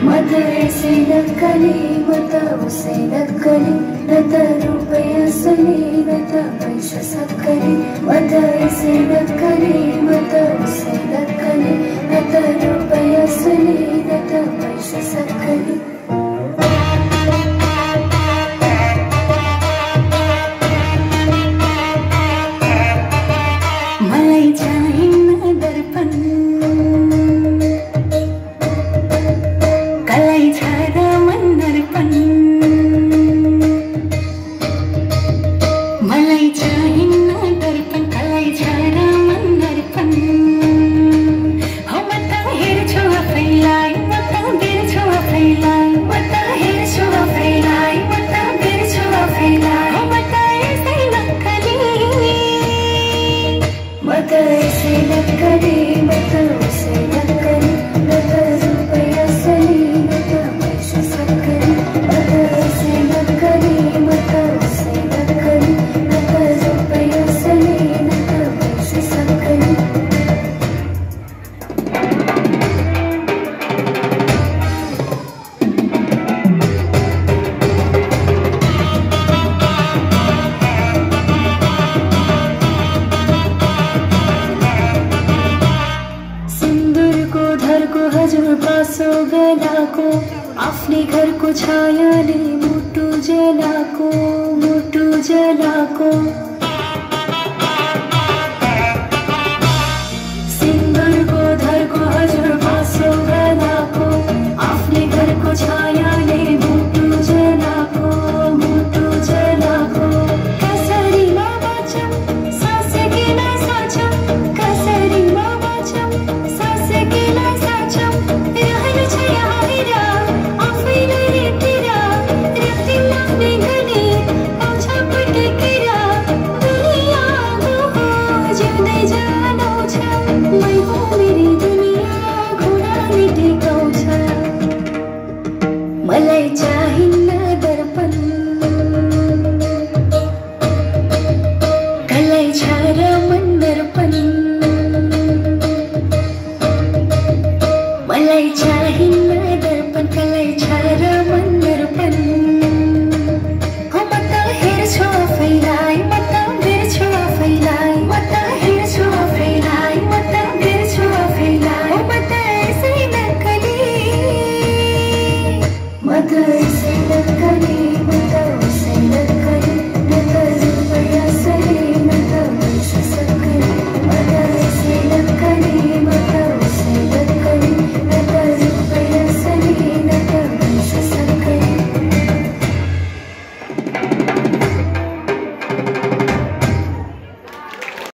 मत ऐसे नक्कली मत उसे नक्कली न त रुपैयाँ असली न त पैसा सक्कली मत ऐसे नक्कली मत उसे नक्कली न त रुपैयाँ असली न त पैसा सक्कली मलाई चाहिन्न दर्पण कलाई छ र मन दर्पण मलाई चाहिन्न दर्पण कलाई छ र मन दर्पण हो म त हेर्छु आफैलाई म त बिर्छु आफैलाई म त हेर्छु आफैलाई म त बिर्छु आफैलाई हो म त यसै नक्कली म त यसै नक्कली म त उसै नक्कली न त रुपैयाँ असली न त पैसा सक्कली म त यसै नक्कली म त उसै नक्कली न त रुपैयाँ असली न त पैसा सक्कली सिन्दुरको धरको हजुर बासो बेलाको आफ्नै घरको छायाले मुटु जलाको सिन्दुरको धरको हजुर बासो बेलाको आफ्नै घरको छायाले मुटु जलाको कसरी बाँचौँ सास किन साँचौँ कसरी बाँचौँ सास किन साँचौँ रहनु छ यहाँ आफैलाई रेतिर रातिम आफ्नै गरी आउँछ पटकेर दुनियाँको जिउँदै जानाउँछ मै हो मेरी दुनियाँ घुँडाले टेकाउँछ मलाई चाहिन्न दर्पण कलाई छ र मन दर्पण मलाई चाहिन्न